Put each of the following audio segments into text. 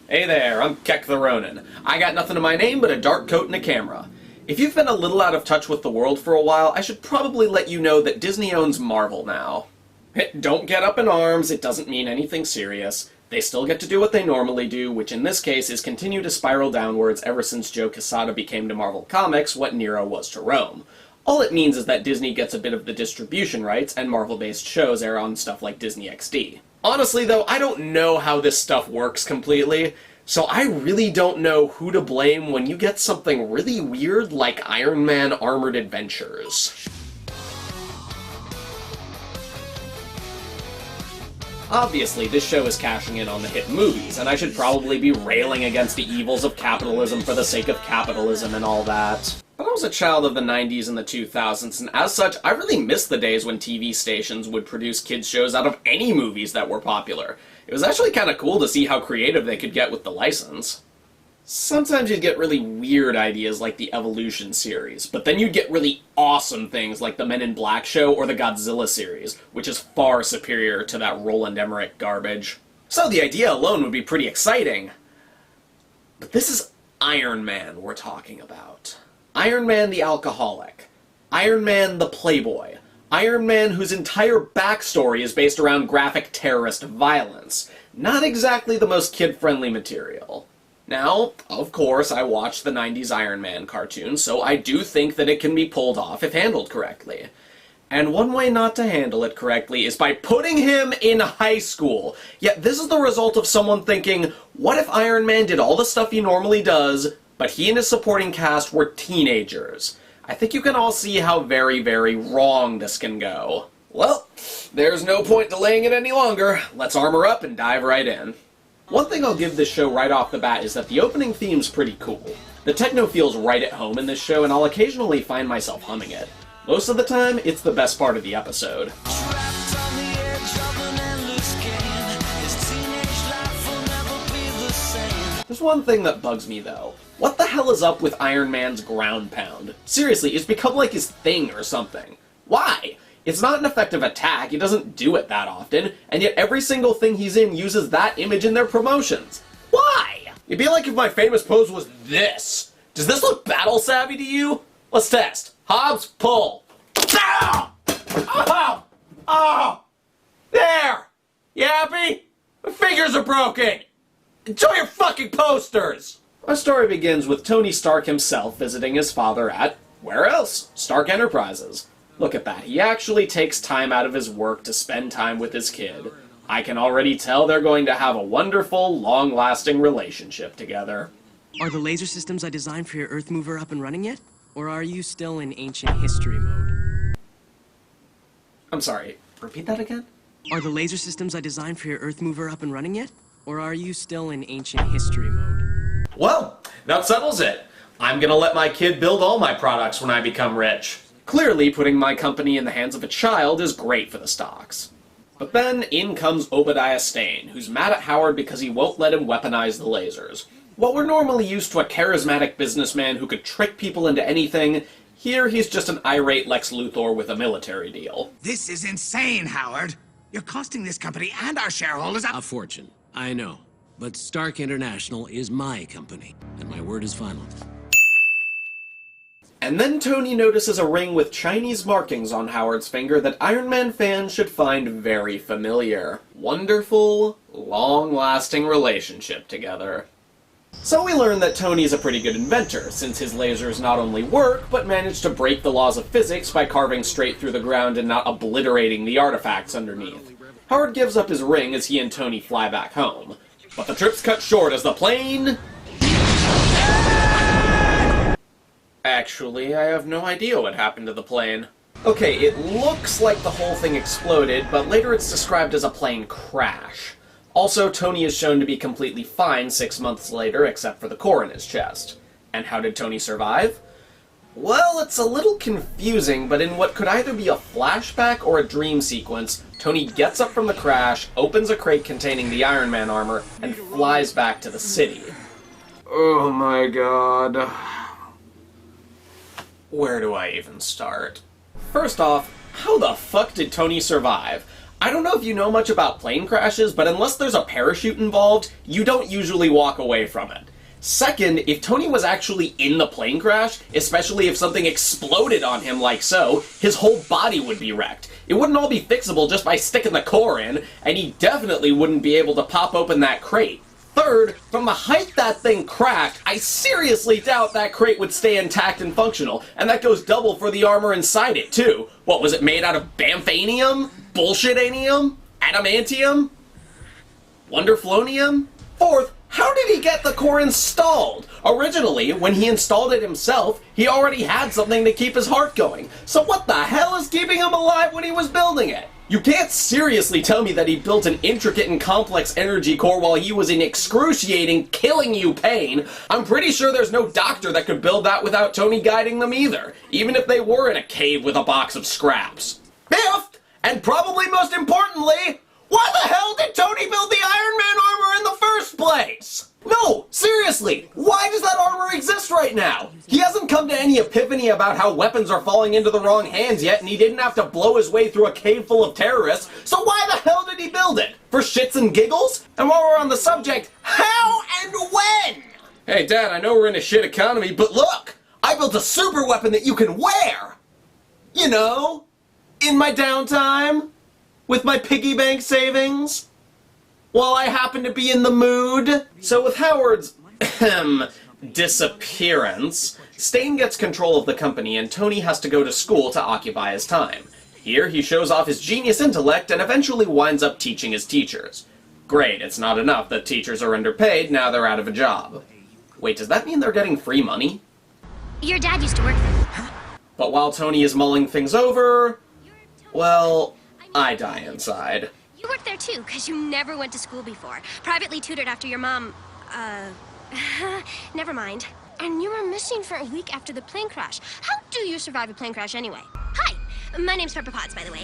Hey there, I'm Keck the Ronin. I got nothing to my name but a dark coat and a camera. If you've been a little out of touch with the world for a while, I should probably let you know that Disney owns Marvel now. Don't get up in arms, it doesn't mean anything serious. They still get to do what they normally do, which in this case is continue to spiral downwards ever since Joe Quesada became to Marvel Comics what Nero was to Rome. All it means is that Disney gets a bit of the distribution rights, and Marvel-based shows air on stuff like Disney XD. Honestly though, I don't know how this stuff works completely, so I really don't know who to blame when you get something really weird like Iron Man Armored Adventures. Obviously, this show is cashing in on the hit movies, and I should probably be railing against the evils of capitalism for the sake of capitalism and all that. But I was a child of the 90s and the 2000s, and as such, I really missed the days when TV stations would produce kids' shows out of any movies that were popular. It was actually kind of cool to see how creative they could get with the license. Sometimes you'd get really weird ideas like the Evolution series, but then you'd get really awesome things like the Men in Black show or the Godzilla series, which is far superior to that Roland Emmerich garbage. So the idea alone would be pretty exciting. But this is Iron Man we're talking about. Iron Man the alcoholic. Iron Man the playboy. Iron Man whose entire backstory is based around graphic terrorist violence. Not exactly the most kid-friendly material. Now, of course, I watched the 90s Iron Man cartoon, so I do think that it can be pulled off if handled correctly. And one way not to handle it correctly is by putting him in high school. Yet this is the result of someone thinking, what if Iron Man did all the stuff he normally does, but he and his supporting cast were teenagers? I think you can all see how very, very wrong this can go. Well, there's no point delaying it any longer. Let's armor up and dive right in. One thing I'll give this show right off the bat is that the opening theme's pretty cool. The techno feels right at home in this show, and I'll occasionally find myself humming it. Most of the time, it's the best part of the episode. There's one thing that bugs me though. What the hell is up with Iron Man's ground pound? Seriously, it's become like his thing or something. Why? It's not an effective attack, he doesn't do it that often, and yet every single thing he's in uses that image in their promotions. Why? It'd be like if my famous pose was this. Does this look battle savvy to you? Let's test. Hobbs, pull. Ow! Oh! Oh! There! You happy? My fingers are broken! Enjoy your fucking posters! Our story begins with Tony Stark himself visiting his father at, where else? Stark Enterprises. Look at that, he actually takes time out of his work to spend time with his kid. I can already tell they're going to have a wonderful, long-lasting relationship together. Are the laser systems I designed for your Earth mover up and running yet? Or are you still in ancient history mode? I'm sorry, repeat that again? Are the laser systems I designed for your Earth mover up and running yet? Or are you still in ancient history mode? Well, that settles it. I'm gonna let my kid build all my products when I become rich. Clearly, putting my company in the hands of a child is great for the stocks. But then, in comes Obadiah Stane, who's mad at Howard because he won't let him weaponize the lasers. While we're normally used to a charismatic businessman who could trick people into anything, here he's just an irate Lex Luthor with a military deal. This is insane, Howard. You're costing this company and our shareholders a fortune. I know. But Stark International is my company, and my word is final. And then Tony notices a ring with Chinese markings on Howard's finger that Iron Man fans should find very familiar. Wonderful, long-lasting relationship together. So we learn that Tony's a pretty good inventor, since his lasers not only work, but manage to break the laws of physics by carving straight through the ground and not obliterating the artifacts underneath. Howard gives up his ring as he and Tony fly back home. But the trip's cut short as the plane... Actually, I have no idea what happened to the plane. Okay, it looks like the whole thing exploded, but later it's described as a plane crash. Also, Tony is shown to be completely fine 6 months later, except for the core in his chest. And how did Tony survive? Well, it's a little confusing, but in what could either be a flashback or a dream sequence, Tony gets up from the crash, opens a crate containing the Iron Man armor, and flies back to the city. Oh my god. Where do I even start? First off, how the fuck did Tony survive? I don't know if you know much about plane crashes, but unless there's a parachute involved, you don't usually walk away from it. Second, if Tony was actually in the plane crash, especially if something exploded on him like so, his whole body would be wrecked. It wouldn't all be fixable just by sticking the core in, and he definitely wouldn't be able to pop open that crate. Third, from the height that thing cracked, I seriously doubt that crate would stay intact and functional, and that goes double for the armor inside it, too. What, was it made out of bamfanium? Bullshitanium? Adamantium? Wonderflonium? Fourth, how did he get the core installed? Originally, when he installed it himself, he already had something to keep his heart going. So what the hell is keeping him alive when he was building it? You can't seriously tell me that he built an intricate and complex energy core while he was in excruciating, killing you pain. I'm pretty sure there's no doctor that could build that without Tony guiding them either, even if they were in a cave with a box of scraps. Fifth, and probably most importantly, why the hell did Tony build the Iron Man armor in the first place? No, seriously, why does that armor exist right now? He hasn't come to any epiphany about how weapons are falling into the wrong hands yet, and he didn't have to blow his way through a cave full of terrorists, so why the hell did he build it? For shits and giggles? And while we're on the subject, how and when? Hey Dad, I know we're in a shit economy, but look! I built a super weapon that you can wear! You know, in my downtime, with my piggy bank savings, while I happen to be in the mood. So with Howard's disappearance, Stain gets control of the company and Tony has to go to school to occupy his time. Here he shows off his genius intellect and eventually winds up teaching his teachers. Great, it's not enough that teachers are underpaid, now they're out of a job. Wait, does that mean they're getting free money? Your dad used to work there. But while Tony is mulling things over, well, I die inside. You worked there too, because you never went to school before. Privately tutored after your mom, never mind. And you were missing for a week after the plane crash. How do you survive a plane crash anyway? Hi, my name's Pepper Potts, by the way.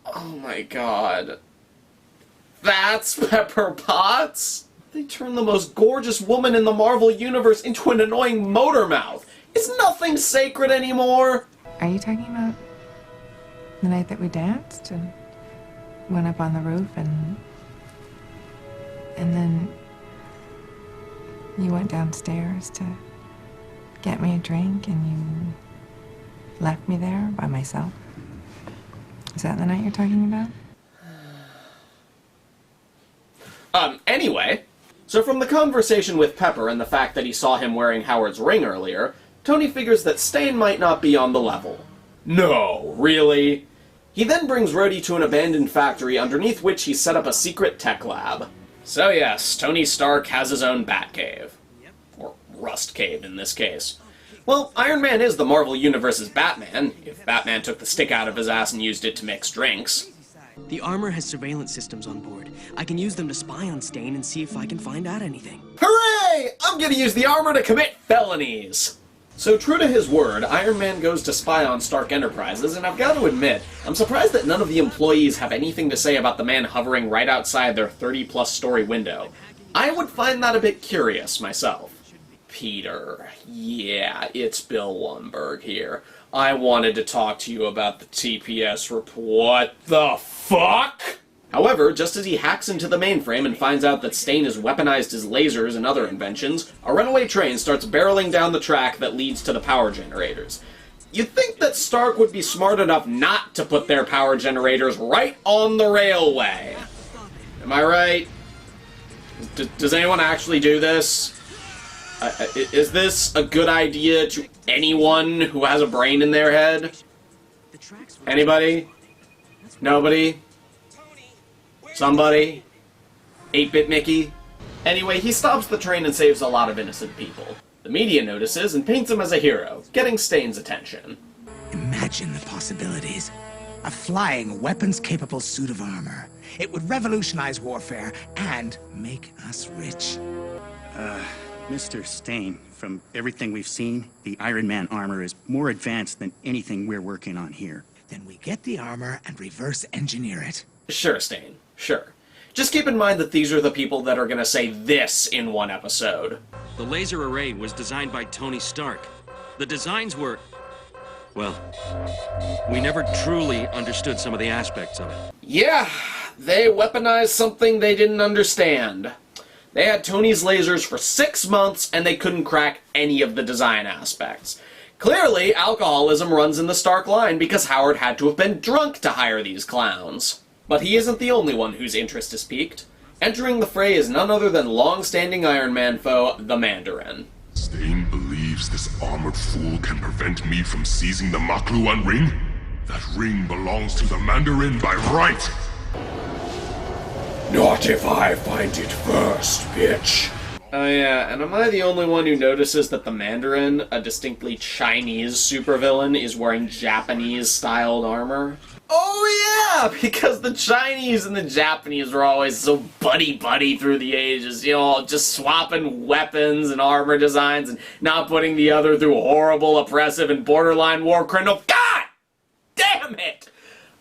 Oh my god. That's Pepper Potts? They turned the most gorgeous woman in the Marvel Universe into an annoying motor mouth. Is nothing sacred anymore? Are you talking about the night that we danced and went up on the roof and then you went downstairs to get me a drink and you left me there by myself? Is that the night you're talking about? Anyway, so from the conversation with Pepper and the fact that he saw him wearing Howard's ring earlier, Tony figures that Stain might not be on the level. No, really? He then brings Rhodey to an abandoned factory underneath which he set up a secret tech lab. So yes, Tony Stark has his own Batcave. Or Rust Cave in this case. Well, Iron Man is the Marvel Universe's Batman, if Batman took the stick out of his ass and used it to mix drinks. The armor has surveillance systems on board. I can use them to spy on Stain and see if I can find out anything. Hooray! I'm gonna use the armor to commit felonies! So true to his word, Iron Man goes to spy on Stark Enterprises, and I've got to admit, I'm surprised that none of the employees have anything to say about the man hovering right outside their 30-plus story window. I would find that a bit curious, myself. Peter, yeah, it's Bill Lumberg here. I wanted to talk to you about the TPS report. What the fuck? However, just as he hacks into the mainframe and finds out that Stain has weaponized his lasers and other inventions, a runaway train starts barreling down the track that leads to the power generators. You'd think that Stark would be smart enough not to put their power generators right on the railway. Am I right? Does anyone actually do this? Is this a good idea to anyone who has a brain in their head? Anybody? Nobody? Somebody? 8-Bit Mickey? Anyway, he stops the train and saves a lot of innocent people. The media notices and paints him as a hero, getting Stain's attention. Imagine the possibilities. A flying, weapons-capable suit of armor. It would revolutionize warfare and make us rich. Mr. Stain, from everything we've seen, the Iron Man armor is more advanced than anything we're working on here. Then we get the armor and reverse engineer it. Sure, Stain. Sure. Just keep in mind that these are the people that are gonna say this in one episode. The laser array was designed by Tony Stark. The designs were Well, we never truly understood some of the aspects of it. Yeah, they weaponized something they didn't understand. They had Tony's lasers for 6 months, and they couldn't crack any of the design aspects. Clearly, alcoholism runs in the Stark line because Howard had to have been drunk to hire these clowns. But he isn't the only one whose interest is piqued. Entering the fray is none other than long-standing Iron Man foe, the Mandarin. Stain believes this armored fool can prevent me from seizing the Makluan ring? That ring belongs to the Mandarin by right! Not if I find it first, bitch. Oh yeah, and am I the only one who notices that the Mandarin, a distinctly Chinese supervillain, is wearing Japanese-styled armor? Oh yeah, because the Chinese and the Japanese were always so buddy-buddy through the ages, you know, just swapping weapons and armor designs and not putting the other through horrible, oppressive, and borderline war criminal. God damn it!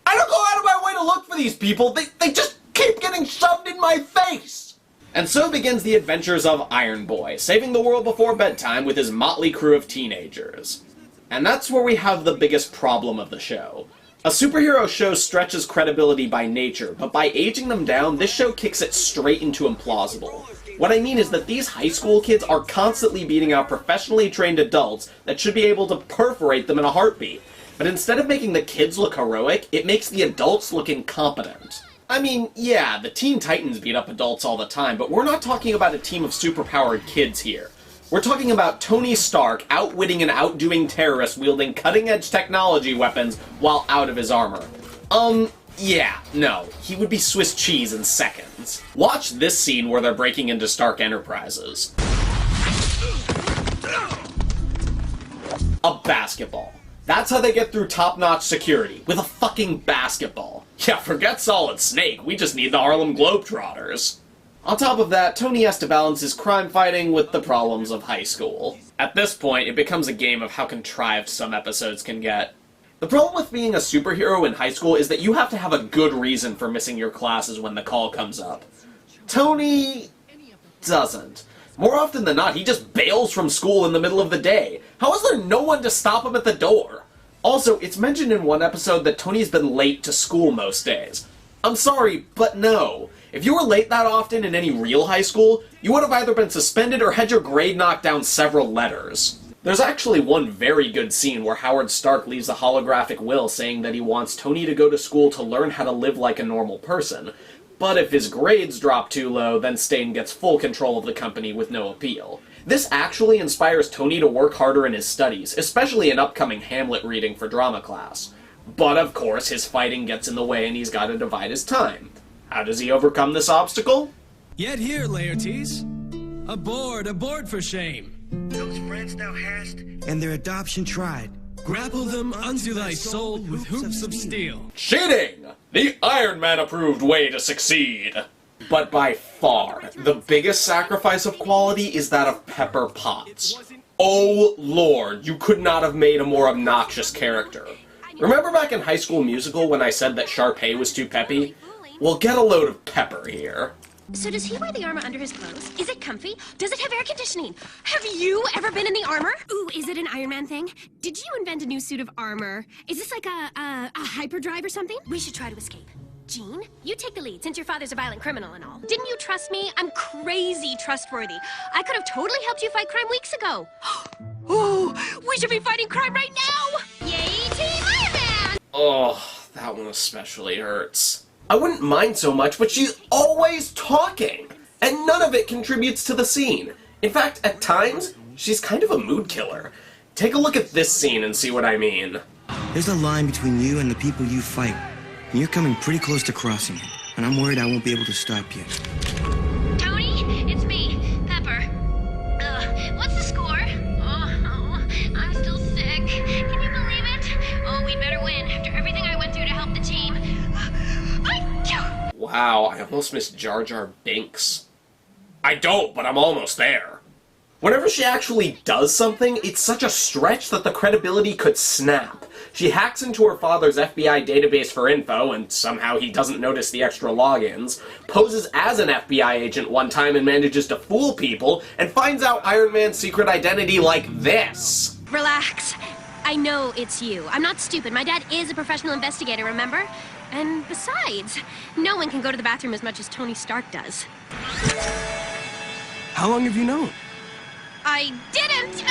I don't go out of my way to look for these people, they just keep getting shoved in my face! And so begins the adventures of Iron Boy, saving the world before bedtime with his motley crew of teenagers. And that's where we have the biggest problem of the show. A superhero show stretches credibility by nature, but by aging them down, this show kicks it straight into implausible. What I mean is that these high school kids are constantly beating out professionally trained adults that should be able to perforate them in a heartbeat. But instead of making the kids look heroic, it makes the adults look incompetent. I mean, yeah, the Teen Titans beat up adults all the time, but we're not talking about a team of superpowered kids here. We're talking about Tony Stark outwitting and outdoing terrorists wielding cutting-edge technology weapons while out of his armor. Yeah, no, he would be Swiss cheese in seconds. Watch this scene where they're breaking into Stark Enterprises. A basketball. That's how they get through top-notch security, with a fucking basketball. Yeah, forget Solid Snake, we just need the Harlem Globetrotters. On top of that, Tony has to balance his crime fighting with the problems of high school. At this point, it becomes a game of how contrived some episodes can get. The problem with being a superhero in high school is that you have to have a good reason for missing your classes when the call comes up. Tony doesn't. More often than not, he just bails from school in the middle of the day. How is there no one to stop him at the door? Also, it's mentioned in one episode that Tony's been late to school most days. I'm sorry, but no. If you were late that often in any real high school, you would have either been suspended or had your grade knocked down several letters. There's actually one very good scene where Howard Stark leaves a holographic will saying that he wants Tony to go to school to learn how to live like a normal person. But if his grades drop too low, then Stain gets full control of the company with no appeal. This actually inspires Tony to work harder in his studies, especially an upcoming Hamlet reading for drama class. But of course, his fighting gets in the way and he's got to divide his time. How does he overcome this obstacle? Yet here, Laertes. Aboard for shame. Those friends thou hast, and their adoption tried. Grapple them unto thy soul with hoops of steel. Cheating! The Iron Man approved way to succeed! But by far, the biggest sacrifice of quality is that of Pepper Potts. Oh lord, you could not have made a more obnoxious character. Remember back in High School Musical when I said that Sharpay was too peppy? Well, get a load of Pepper here. So does he wear the armor under his clothes? Is it comfy? Does it have air conditioning? Have you ever been in the armor? Ooh, is it an Iron Man thing? Did you invent a new suit of armor? Is this like a hyperdrive or something? We should try to escape. Jean, you take the lead since your father's a violent criminal and all. Didn't you trust me? I'm crazy trustworthy. I could have totally helped you fight crime weeks ago. Oh, we should be fighting crime right now! Yay, Team Iron Man! Oh, that one especially hurts. I wouldn't mind so much, but she's always talking, and none of it contributes to the scene. In fact, at times, she's kind of a mood killer. Take a look at this scene and see what I mean. There's a line between you and the people you fight, and you're coming pretty close to crossing it, and I'm worried I won't be able to stop you. Tony, it's me, Pepper. What's the score? Oh, I'm still sick. Can you believe it? Oh, we'd better win after everything I went through to help the team. Wow, I almost missed Jar Jar Binks. I don't, but I'm almost there. Whenever she actually does something, it's such a stretch that the credibility could snap. She hacks into her father's FBI database for info, and somehow he doesn't notice the extra logins, poses as an FBI agent one time and manages to fool people, and finds out Iron Man's secret identity like this. Relax. I know it's you. I'm not stupid. My dad is a professional investigator, remember? And besides, no one can go to the bathroom as much as Tony Stark does. How long have you known? I didn't!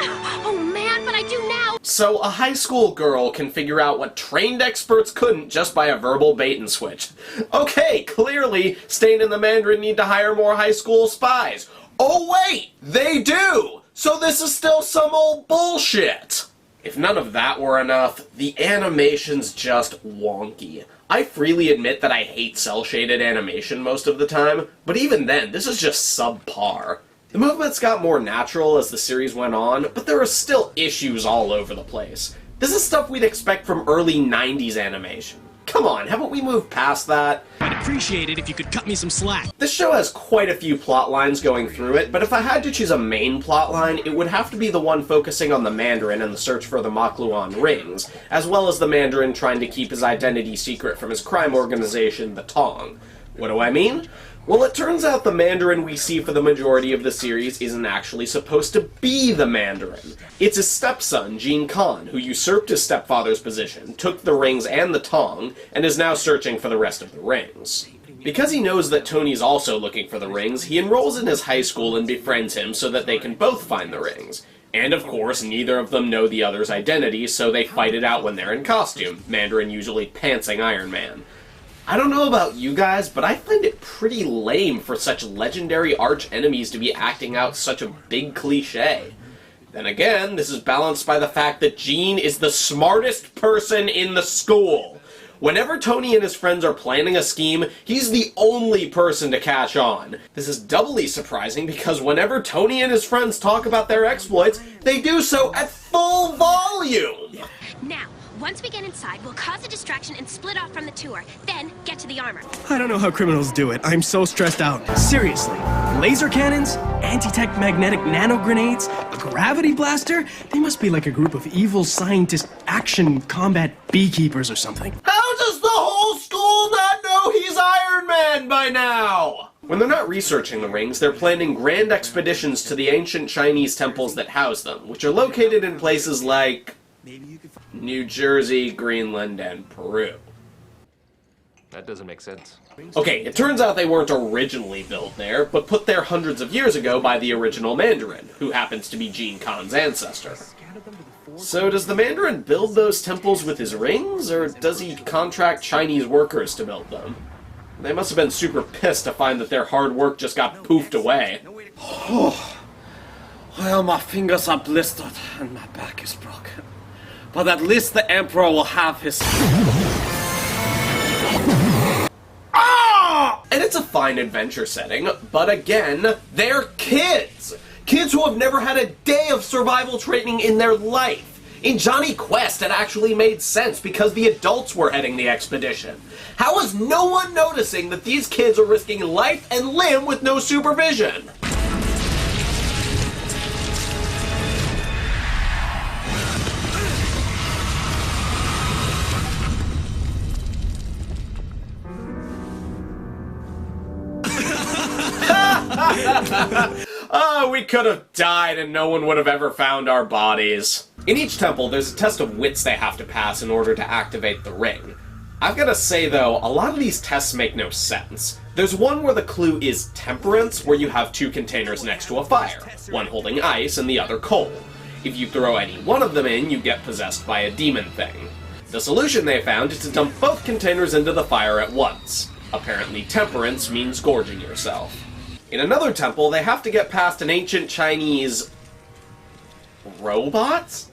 Oh man, but I do now! So a high school girl can figure out what trained experts couldn't just by a verbal bait and switch. Okay, clearly, Stain and the Mandarin need to hire more high school spies. Oh wait, they do! So this is still some old bullshit! If none of that were enough, the animation's just wonky. I freely admit that I hate cel-shaded animation most of the time, but even then, this is just subpar. The movements got more natural as the series went on, but there are still issues all over the place. This is stuff we'd expect from early 90s animation. Come on, haven't we moved past that? I'd appreciate it if you could cut me some slack. This show has quite a few plot lines going through it, but if I had to choose a main plot line, it would have to be the one focusing on the Mandarin and the search for the Makluan rings, as well as the Mandarin trying to keep his identity secret from his crime organization, the Tong. What do I mean? Well, it turns out the Mandarin we see for the majority of the series isn't actually supposed to be the Mandarin. It's his stepson, Jean Khan, who usurped his stepfather's position, took the rings and the Tong, and is now searching for the rest of the rings. Because he knows that Tony's also looking for the rings, he enrolls in his high school and befriends him so that they can both find the rings. And of course, neither of them know the other's identity, so they fight it out when they're in costume, Mandarin usually pantsing Iron Man. I don't know about you guys, but I find it pretty lame for such legendary arch-enemies to be acting out such a big cliché. Then again, this is balanced by the fact that Jean is the smartest person in the school. Whenever Tony and his friends are planning a scheme, he's the only person to catch on. This is doubly surprising because whenever Tony and his friends talk about their exploits, they do so at full volume! Now, once we get inside, we'll cause a distraction and split off from the tour, then get to the armor. I don't know how criminals do it. I'm so stressed out. Seriously. Laser cannons? Anti-tech magnetic nano grenades? A gravity blaster? They must be like a group of evil scientist action combat beekeepers or something. How does the whole school not know he's Iron Man by now? When they're not researching the rings, they're planning grand expeditions to the ancient Chinese temples that house them, which are located in places like New Jersey, Greenland, and Peru. That doesn't make sense. Okay, it turns out they weren't originally built there, but put there hundreds of years ago by the original Mandarin, who happens to be Jean Khan's ancestor. So does the Mandarin build those temples with his rings, or does he contract Chinese workers to build them? They must have been super pissed to find that their hard work just got poofed away. Well, my fingers are blistered and my back is broken. But at least the Emperor will have his... Ah! And it's a fine adventure setting, but again, they're kids! Kids who have never had a day of survival training in their life. In Johnny Quest, it actually made sense because the adults were heading the expedition. How is no one noticing that these kids are risking life and limb with no supervision? We could have died and no one would have ever found our bodies. In each temple, there's a test of wits they have to pass in order to activate the ring. I've gotta say though, a lot of these tests make no sense. There's one where the clue is temperance, where you have two containers next to a fire, one holding ice and the other coal. If you throw any one of them in, you get possessed by a demon thing. The solution they found is to dump both containers into the fire at once. Apparently temperance means gorging yourself. In another temple, they have to get past an ancient Chinese robot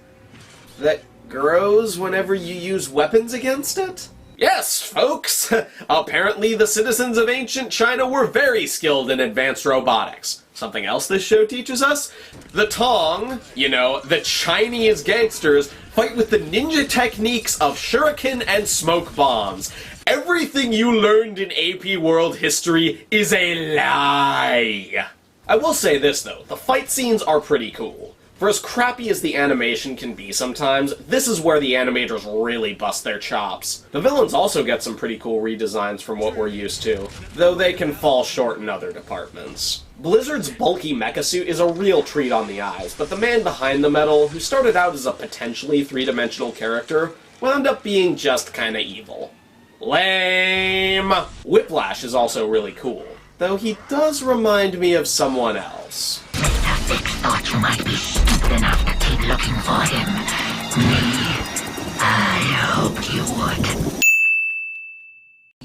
that grows whenever you use weapons against it? Yes, folks! Apparently the citizens of ancient China were very skilled in advanced robotics. Something else this show teaches us? The Tong, you know, the Chinese gangsters, fight with the ninja techniques of shuriken and smoke bombs. Everything you learned in AP World History is a lie! I will say this though, the fight scenes are pretty cool. For as crappy as the animation can be sometimes, this is where the animators really bust their chops. The villains also get some pretty cool redesigns from what we're used to, though they can fall short in other departments. Blizzard's bulky mecha suit is a real treat on the eyes, but the man behind the metal, who started out as a potentially three-dimensional character, wound up being just kinda evil. Lame! Whiplash is also really cool, though he does remind me of someone else. Mr. Six thought you might be stupid enough to keep looking for him. Me, I hoped you would.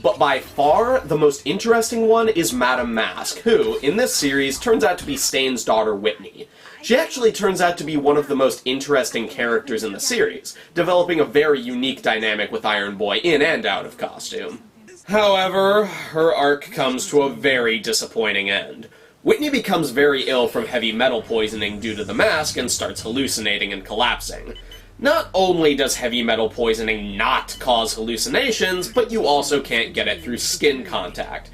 But by far, the most interesting one is Madame Mask, who, in this series, turns out to be Stain's daughter Whitney. She actually turns out to be one of the most interesting characters in the series, developing a very unique dynamic with Iron Boy in and out of costume. However, her arc comes to a very disappointing end. Whitney becomes very ill from heavy metal poisoning due to the mask and starts hallucinating and collapsing. Not only does heavy metal poisoning not cause hallucinations, but you also can't get it through skin contact.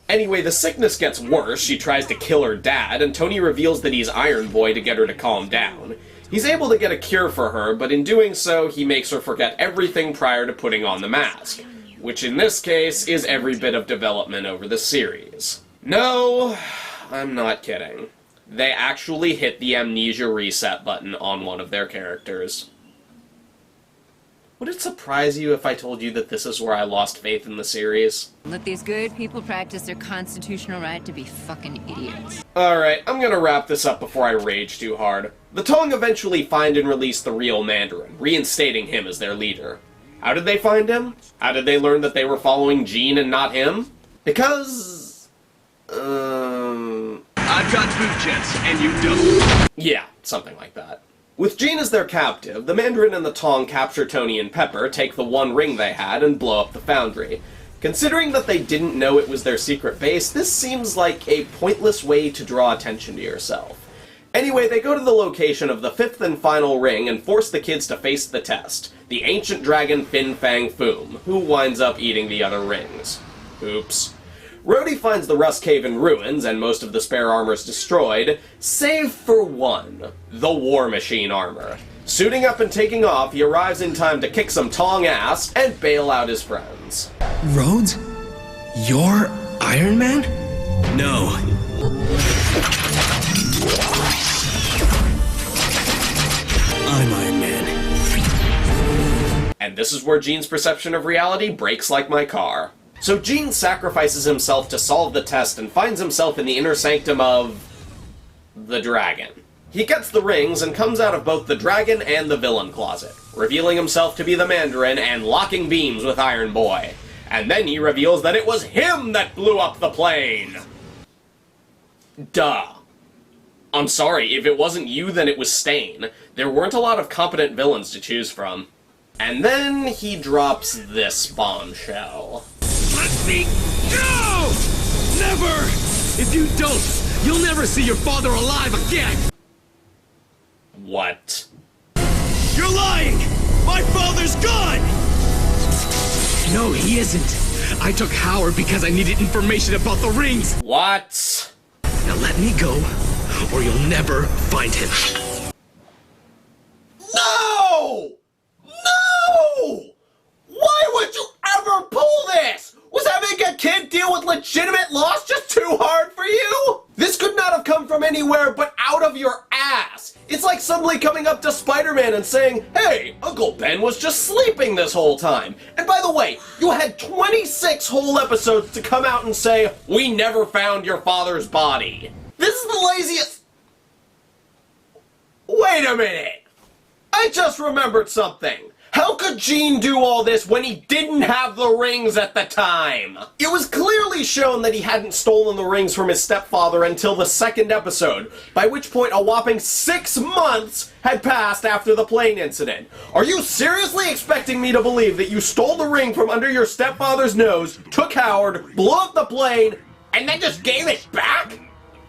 Anyway, the sickness gets worse, she tries to kill her dad, and Tony reveals that he's Iron Boy to get her to calm down. He's able to get a cure for her, but in doing so, he makes her forget everything prior to putting on the mask, which in this case is every bit of development over the series. No, I'm not kidding. They actually hit the amnesia reset button on one of their characters. Would it surprise you if I told you that this is where I lost faith in the series? Let these good people practice their constitutional right to be fucking idiots. Alright, I'm gonna wrap this up before I rage too hard. The Tong eventually find and release the real Mandarin, reinstating him as their leader. How did they find him? How did they learn that they were following Jean and not him? Because... I've got food jets, and you don't. Yeah, something like that. With Jean as their captive, the Mandarin and the Tong capture Tony and Pepper, take the one ring they had, and blow up the foundry. Considering that they didn't know it was their secret base, this seems like a pointless way to draw attention to yourself. Anyway, they go to the location of the fifth and final ring and force the kids to face the test, the ancient dragon Fin Fang Foom, who winds up eating the other rings. Oops. Rhodey finds the Rust Cave in ruins and most of the spare armors destroyed, save for one, the War Machine armor. Suiting up and taking off, he arrives in time to kick some Tong ass and bail out his friends. Rhodes? You're Iron Man? No. I'm Iron Man. And this is where Jean's perception of reality breaks like my car. So Jean sacrifices himself to solve the test and finds himself in the inner sanctum of... the dragon. He gets the rings and comes out of both the dragon and the villain closet, revealing himself to be the Mandarin and locking beams with Iron Boy. And then he reveals that it was him that blew up the plane! Duh. I'm sorry, if it wasn't you, then it was Stain. There weren't a lot of competent villains to choose from. And then he drops this bombshell. Let me go! Never! If you don't, you'll never see your father alive again! What? You're lying! My father's gone! No, he isn't. I took Howard because I needed information about the rings! What? Now let me go, or you'll never find him. No! No! Why would you ever pull this? Was having a kid deal with legitimate loss just too hard for you? This could not have come from anywhere but out of your ass. It's like somebody coming up to Spider-Man and saying, "Hey, Uncle Ben was just sleeping this whole time. And by the way, you had 26 whole episodes to come out and say, we never found your father's body." This is the laziest... Wait a minute. I just remembered something. How could Jean do all this when he didn't have the rings at the time? It was clearly shown that he hadn't stolen the rings from his stepfather until the second episode, by which point a whopping 6 months had passed after the plane incident. Are you seriously expecting me to believe that you stole the ring from under your stepfather's nose, took Howard, blew up the plane, and then just gave it back?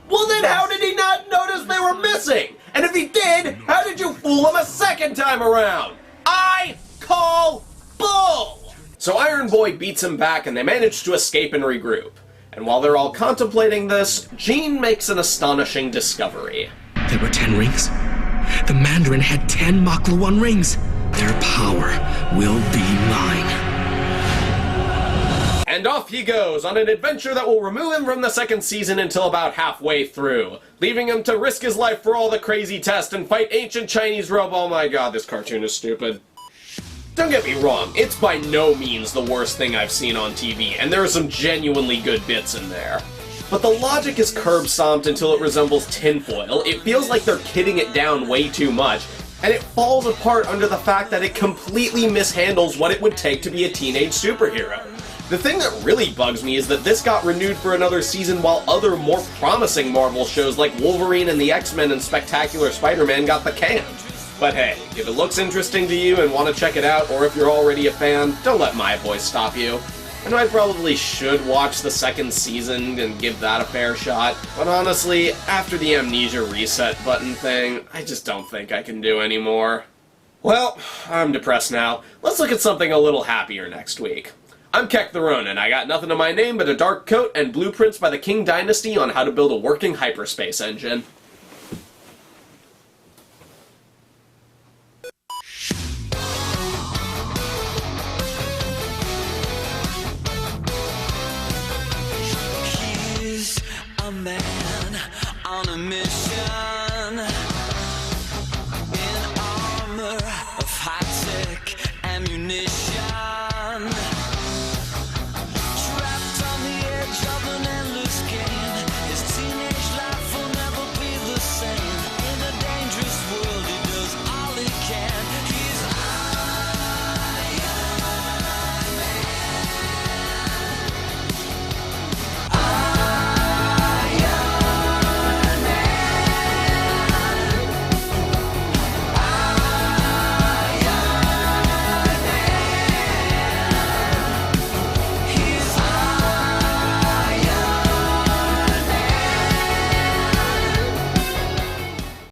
Well then how did he not notice they were missing? And if he did, how did you fool him a second time around? I call bull! So Iron Boy beats him back and they manage to escape and regroup. And while they're all contemplating this, Jean makes an astonishing discovery. There were 10 rings. The Mandarin had 10 Makluan rings. Their power will be mine. And off he goes on an adventure that will remove him from the second season until about halfway through, leaving him to risk his life for all the crazy tests and fight ancient Chinese Oh my god, this cartoon is stupid. Don't get me wrong, it's by no means the worst thing I've seen on TV, and there are some genuinely good bits in there. But the logic is curb-stomped until it resembles tinfoil, it feels like they're kidding it down way too much, and it falls apart under the fact that it completely mishandles what it would take to be a teenage superhero. The thing that really bugs me is that this got renewed for another season while other more promising Marvel shows like Wolverine and the X-Men and Spectacular Spider-Man got the can. But hey, if it looks interesting to you and want to check it out, or if you're already a fan, don't let my voice stop you. I know I probably should watch the second season and give that a fair shot, but honestly, after the amnesia reset button thing, I just don't think I can do anymore. Well, I'm depressed now. Let's look at something a little happier next week. I'm Keck the Ronin. I got nothing to my name but a dark coat and blueprints by the King Dynasty on how to build a working hyperspace engine.